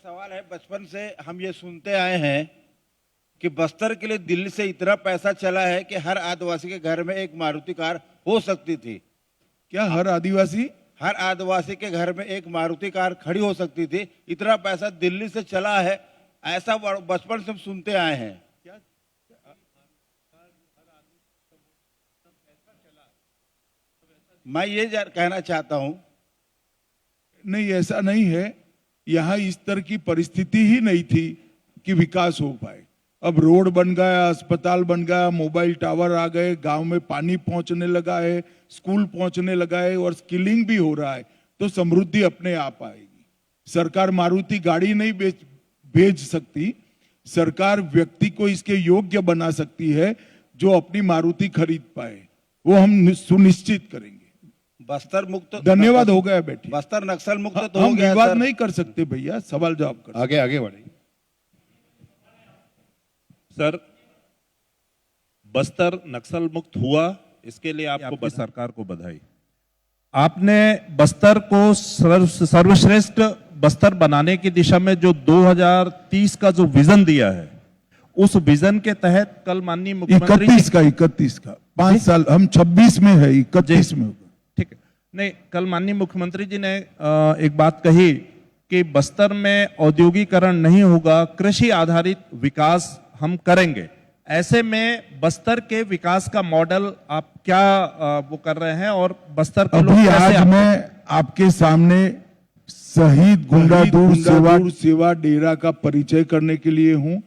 सवाल है, बचपन से हम ये सुनते आए हैं कि बस्तर के लिए दिल्ली से इतना पैसा चला है कि हर आदिवासी के घर में एक मारुति कार हो सकती थी। क्या हर आदिवासी के घर में एक मारुति कार खड़ी हो सकती थी, इतना पैसा दिल्ली से चला है, ऐसा बचपन से हम सुनते आए हैं। मैं ये कहना चाहता हूं, नहीं, ऐसा नहीं है। यहाँ इस तरह की परिस्थिति ही नहीं थी कि विकास हो पाए। अब रोड बन गया, अस्पताल बन गया, मोबाइल टावर आ गए, गांव में पानी पहुंचने लगा है, स्कूल पहुंचने लगा है और स्किलिंग भी हो रहा है, तो समृद्धि अपने आप आएगी। सरकार मारुति गाड़ी नहीं भेज सकती, सरकार व्यक्ति को इसके योग्य बना सकती है जो अपनी मारुति खरीद पाए, वो हम सुनिश्चित करेंगे। बस्तर मुक्त धन्यवाद, हो गया बेटी। बस्तर नक्सल मुक्त तो हम हो गया। विवाद नहीं कर सकते भैया, सवाल जवाब कर। आगे आगे बढ़े सर। बस्तर नक्सल मुक्त हुआ, इसके लिए आपको सरकार को बधाई। आपने बस्तर को सर्वश्रेष्ठ बस्तर बनाने की दिशा में जो 2030 का जो विजन दिया है, उस विजन के तहत कल माननीय मुख्यमंत्री 31 का 5 साल, हम 26 में है, 31 में होगा। ठीक है, नहीं, कल माननीय मुख्यमंत्री जी ने एक बात कही कि बस्तर में औद्योगिकरण नहीं होगा, कृषि आधारित विकास हम करेंगे। ऐसे में बस्तर के विकास का मॉडल आप क्या वो कर रहे हैं और बस्तर के लोग अभी कैसे आज मैं आपके सामने शहीद गुंडादूर सेवा डेरा का परिचय करने के लिए हूं।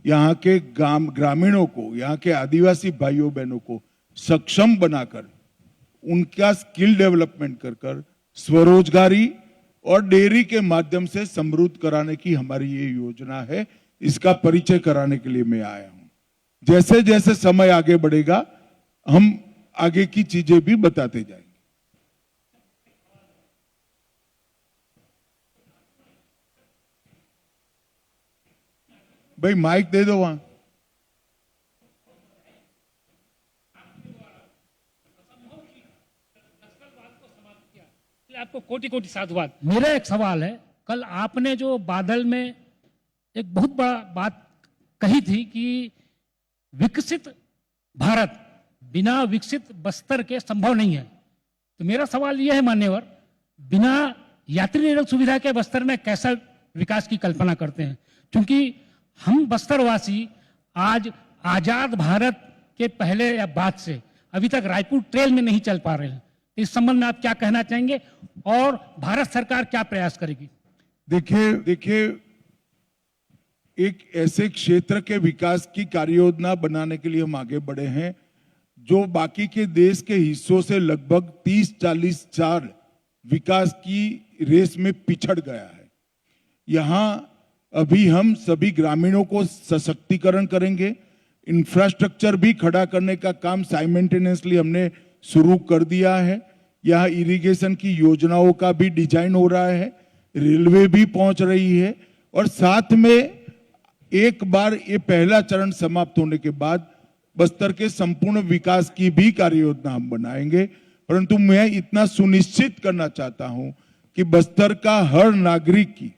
यहाँ के ग्रामीणों को, यहाँ के आदिवासी भाइयों बहनों को सक्षम बनाकर, उनका स्किल डेवलपमेंट कर स्वरोजगारी और डेयरी के माध्यम से समृद्ध कराने की हमारी ये योजना है। इसका परिचय कराने के लिए मैं आया हूं। जैसे जैसे समय आगे बढ़ेगा हम आगे की चीजें भी बताते जाएंगे। भाई माइक दे दो वहां। आपको कोटि कोटि साधुवाद। मेरा एक सवाल है, कल आपने जो बादल में एक बहुत बड़ा बात कही थी कि विकसित भारत बिना विकसित बस्तर के संभव नहीं है। तो मेरा सवाल यह है मान्यवर, बिना यात्री निलक सुविधा के बस्तर में कैसा विकास की कल्पना करते हैं? क्योंकि हम बस्तरवासी आज आजाद भारत के पहले या बाद से अभी तक रायपुर ट्रेल में नहीं चल पा रहे हैं। इस संबंध में आप क्या कहना चाहेंगे और भारत सरकार क्या प्रयास करेगी? देखिए एक ऐसे क्षेत्र के विकास की कार्य योजना बनाने के लिए हम आगे बढ़े हैं जो बाकी के देश के हिस्सों से लगभग 30-40 साल विकास की रेस में पिछड़ गया है। यहाँ अभी हम सभी ग्रामीणों को सशक्तिकरण करेंगे, इंफ्रास्ट्रक्चर भी खड़ा करने का काम साइमल्टेनियसली हमने शुरू कर दिया है। यहाँ इरिगेशन की योजनाओं का भी डिजाइन हो रहा है, रेलवे भी पहुंच रही है और साथ में एक बार ये पहला चरण समाप्त होने के बाद बस्तर के संपूर्ण विकास की भी कार्य योजना हम बनाएंगे। परंतु मैं इतना सुनिश्चित करना चाहता हूं कि बस्तर का हर नागरिक की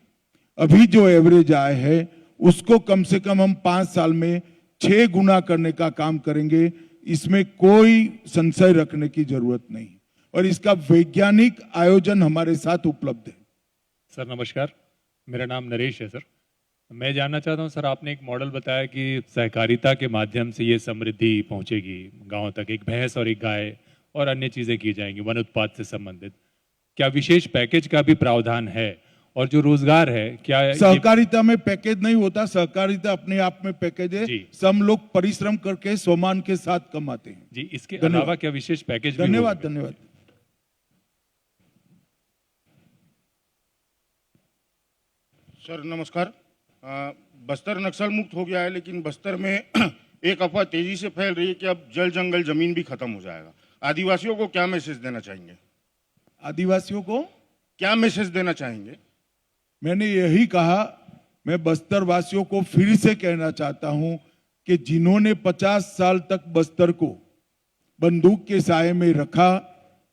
अभी जो एवरेज आय है उसको कम से कम हम 5 साल में 6 गुना करने का काम करेंगे। इसमें कोई संशय रखने की जरूरत नहीं और इसका वैज्ञानिक आयोजन हमारे साथ उपलब्ध है। सर नमस्कार, मेरा नाम नरेश है। सर मैं जानना चाहता हूं, सर आपने एक मॉडल बताया कि सहकारिता के माध्यम से ये समृद्धि पहुंचेगी गांव तक, एक भैंस और एक गाय और अन्य चीजें की जाएंगी वन उत्पाद से संबंधित। क्या विशेष पैकेज का भी प्रावधान है? और जो रोजगार है, क्या सहकारिता में पैकेज नहीं होता, सहकारिता अपने आप में पैकेज है। सब लोग परिश्रम करके सम्मान के साथ कमाते हैं जी। इसके अलावा क्या विशेष पैकेज? धन्यवाद। सर नमस्कार। बस्तर नक्सल मुक्त हो गया है, लेकिन बस्तर में एक अफवाह तेजी से फैल रही है कि अब जल जंगल जमीन भी खत्म हो जाएगा। आदिवासियों को क्या मैसेज देना चाहेंगे? आदिवासियों को क्या मैसेज देना चाहेंगे? मैंने यही कहा, मैं बस्तर वासियों को फिर से कहना चाहता हूं कि जिन्होंने 50 साल तक बस्तर को बंदूक के साए में रखा,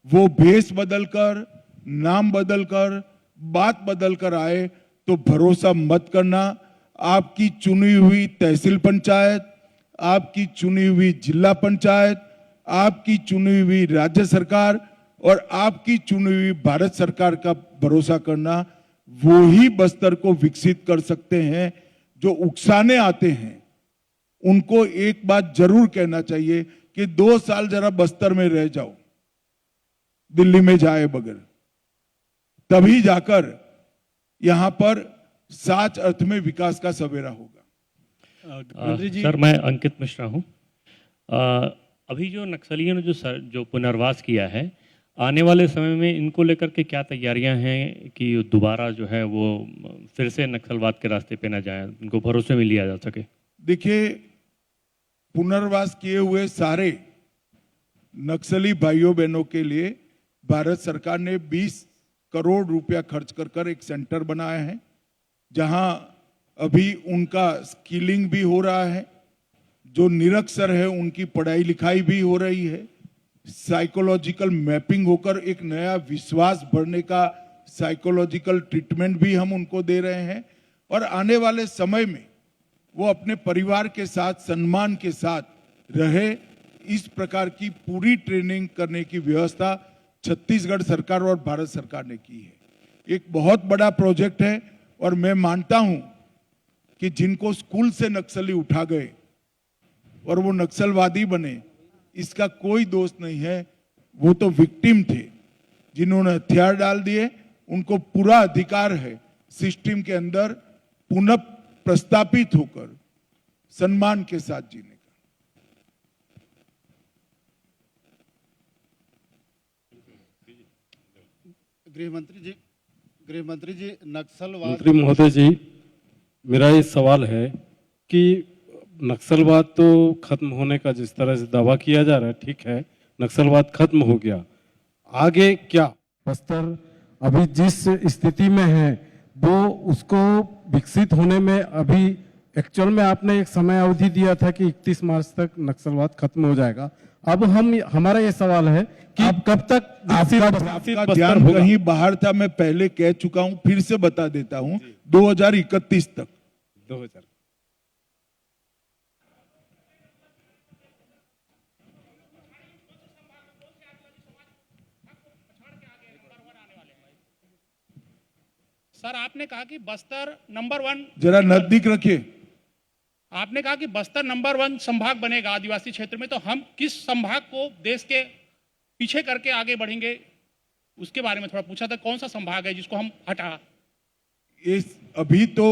वो भेष बदलकर, नाम बदलकर, बात बदलकर आए तो भरोसा मत करना। आपकी चुनी हुई तहसील पंचायत, आपकी चुनी हुई जिला पंचायत, आपकी चुनी हुई राज्य सरकार और आपकी चुनी हुई भारत सरकार का भरोसा करना, वो ही बस्तर को विकसित कर सकते हैं। जो उकसाने आते हैं उनको एक बात जरूर कहना चाहिए कि 2 साल जरा बस्तर में रह जाओ, दिल्ली में जाए बगैर, तभी जाकर यहां पर सच अर्थ में विकास का सवेरा होगा। सर, मैं अंकित मिश्रा हूँ। अभी जो नक्सलियों ने जो पुनर्वास किया है, आने वाले समय में इनको लेकर के क्या तैयारियां हैं कि दोबारा जो है वो फिर से नक्सलवाद के रास्ते पे न जाएं, उनको भरोसे में लिया जा सके? देखिए, पुनर्वास किए हुए सारे नक्सली भाइयों बहनों के लिए भारत सरकार ने 20 करोड़ रुपया खर्च कर एक सेंटर बनाया है, जहां अभी उनका स्किलिंग भी हो रहा है। जो निरक्षर है उनकी पढ़ाई लिखाई भी हो रही है, साइकोलॉजिकल मैपिंग होकर एक नया विश्वास बढ़ने का साइकोलॉजिकल ट्रीटमेंट भी हम उनको दे रहे हैं। और आने वाले समय में वो अपने परिवार के साथ सम्मान के साथ रहे, इस प्रकार की पूरी ट्रेनिंग करने की व्यवस्था छत्तीसगढ़ सरकार और भारत सरकार ने की है। एक बहुत बड़ा प्रोजेक्ट है और मैं मानता हूं कि जिनको स्कूल से नक्सली उठा गए और वो नक्सलवादी बने, इसका कोई दोष नहीं है। वो तो विक्टिम थे जिन्होंने हथियार डाल दिए। उनको पूरा अधिकार है सिस्टम के अंदर पुनः प्रस्तापित होकर सम्मान के साथ जीने का। गृह मंत्री जी, नक्सलवाद मंत्री महोदय जी, मेरा ये सवाल है कि नक्सलवाद तो खत्म होने का जिस तरह से दावा किया जा रहा है, ठीक है, नक्सलवाद खत्म हो गया, आगे क्या? बस्तर अभी जिस स्थिति में है वो उसको विकसित होने में अभी एक्चुअल में आपने एक समय अवधि दिया था कि 31 मार्च तक नक्सलवाद खत्म हो जाएगा। अब हमारा ये सवाल है कि अब कब तक आपका ध्यान कहीं बाहर था, मैं पहले कह चुका हूं, फिर से बता देता हूं, 2031 तक। 2000 सर, आपने कहा कि बस्तर नंबर 1, जरा नजदीक रखिए। आपने कहा कि बस्तर नंबर 1 संभाग बनेगा आदिवासी क्षेत्र में, तो हम किस संभाग को देश के पीछे करके आगे बढ़ेंगे, उसके बारे में थोड़ा पूछा था। कौन सा संभाग है जिसको हम हटा? अभी तो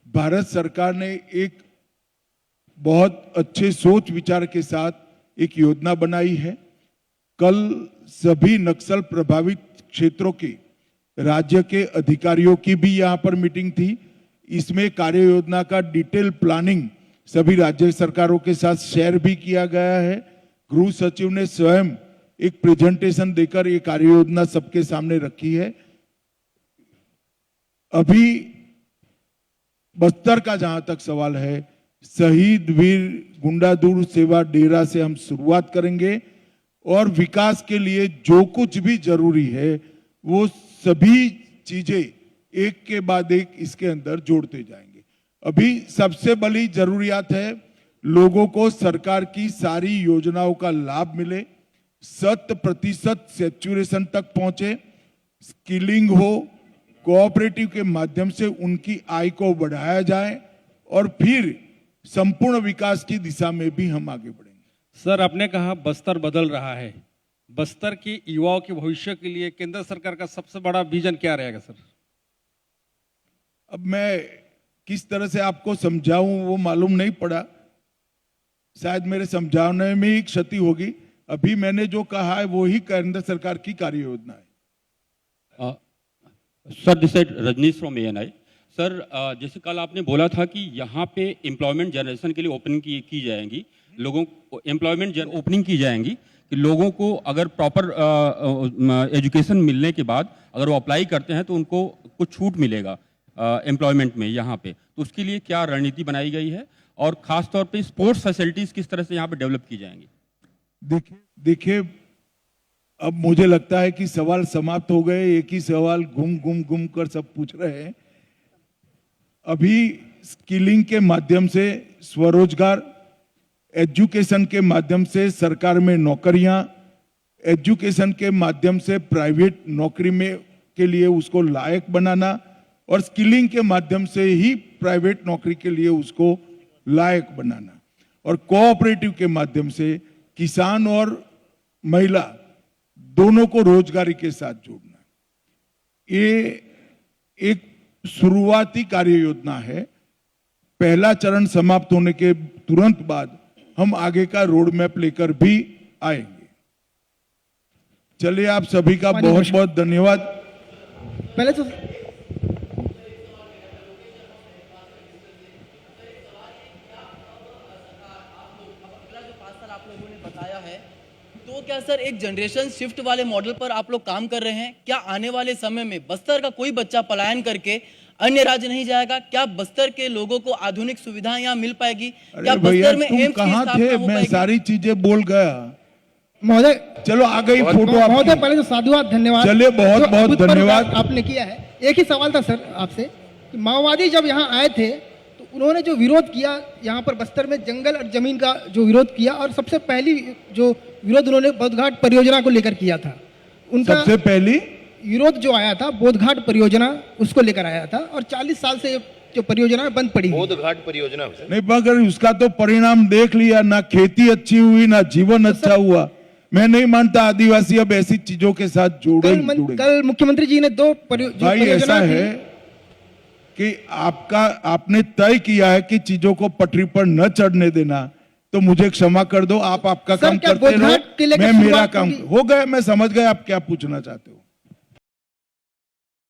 भारत सरकार ने एक बहुत अच्छे सोच विचार के साथ एक योजना बनाई है। कल सभी नक्सल प्रभावित क्षेत्रों के राज्य के अधिकारियों की भी यहां पर मीटिंग थी। इसमें कार्य योजना का डिटेल प्लानिंग सभी राज्य सरकारों के साथ शेयर भी किया गया है। गृह सचिव ने स्वयं एक प्रेजेंटेशन देकर ये कार्य योजना सबके सामने रखी है। अभी बस्तर का जहां तक सवाल है, शहीद वीर गुंडादुर सेवा डेरा से हम शुरुआत करेंगे और विकास के लिए जो कुछ भी जरूरी है वो सभी चीजें एक के बाद एक इसके अंदर जोड़ते जाएंगे। अभी सबसे बड़ी जरूरियात है लोगों को सरकार की सारी योजनाओं का लाभ मिले, 100% सैचुरेशन तक पहुंचे, स्किलिंग हो, कोऑपरेटिव के माध्यम से उनकी आय को बढ़ाया जाए और फिर संपूर्ण विकास की दिशा में भी हम आगे बढ़ेंगे। सर, आपने कहा बस्तर बदल रहा है, बस्तर की युवाओं के भविष्य के लिए केंद्र सरकार का सबसे बड़ा विजन क्या रहेगा सर? अब मैं किस तरह से आपको समझाऊं वो मालूम नहीं पड़ा, शायद मेरे समझाने में ही क्षति होगी। अभी मैंने जो कहा है वो ही केंद्र सरकार की कार्य योजना है। Sir, this is Rajneesh from ANI। Sir, जैसे कल आपने बोला था कि यहाँ पे एम्प्लॉयमेंट जनरेशन के लिए ओपनिंग की जाएंगी, लोगों को एम्प्लॉयमेंट ओपनिंग की जाएंगी कि लोगों को अगर प्रॉपर एजुकेशन मिलने के बाद अगर वो अप्लाई करते हैं तो उनको कुछ छूट मिलेगा एम्प्लॉयमेंट में यहाँ पे, तो उसके लिए क्या रणनीति बनाई गई है और खास तौर पे स्पोर्ट्स फैसिलिटीज किस तरह से यहाँ पे डेवलप की जाएंगी? देखिए, अब मुझे लगता है कि सवाल समाप्त हो गए, एक ही सवाल घूम कर सब पूछ रहे हैं। अभी स्किलिंग के माध्यम से स्वरोजगार, एजुकेशन के माध्यम से सरकार में नौकरियां, एजुकेशन के माध्यम से प्राइवेट नौकरी में के लिए उसको लायक बनाना और स्किलिंग के माध्यम से ही प्राइवेट नौकरी के लिए उसको लायक बनाना और कोऑपरेटिव के माध्यम से किसान और महिला दोनों को रोजगारी के साथ जोड़ना। ये एक शुरुआती कार्य योजना है। पहला चरण समाप्त होने के तुरंत बाद हम आगे का रोड मैप लेकर भी आएंगे। चलिए, आप सभी का बहुत बहुत धन्यवाद। पहले तो आप लोगों ने बताया है, तो क्या सर एक जनरेशन शिफ्ट वाले मॉडल पर आप लोग काम कर रहे हैं? क्या आने वाले समय में बस्तर का कोई बच्चा पलायन करके अन्य राज्य नहीं जाएगा? क्या बस्तर के लोगों को आधुनिक सुविधाएं यहाँ मिल पाएगी? क्या बस्तर में एम्स की कहाँ स्थापना थे? हो मैं पाएगी? सारी चीजें बोल गया। महोदय, चलो आ गई फोटो महोदय, आपकी। पहले तो साधुवाद, धन्यवाद। चलिए, बहुत जो बहुत अद्भुत धन्यवाद। प्रयास आपने किया है। एक ही सवाल था सर आपसे कि माओवादी जब यहाँ आए थे तो उन्होंने जो विरोध किया यहाँ पर बस्तर में जंगल और जमीन का जो विरोध किया, और सबसे पहली जो विरोध उन्होंने बोधघाट परियोजना को लेकर किया था। उनका सबसे पहली विरोध जो आया था बोधघाट परियोजना, उसको लेकर आया था, और 40 साल से जो परियोजना बंद पड़ी हुई। बोधघाट परियोजना नहीं, मगर उसका तो परिणाम देख लिया ना, खेती अच्छी हुई ना जीवन अच्छा हुआ। मैं नहीं मानता आदिवासी अब ऐसी चीजों के साथ जुड़े। कल मुख्यमंत्री जी ने दो भाई ऐसा है कि आपने तय किया है कि चीजों को पटरी पर न चढ़ने देना, तो मुझे क्षमा कर दो। आप आपका काम करते रहो, मैं मेरा काम हो गया। मैं समझ गया आप क्या पूछना चाहते हो।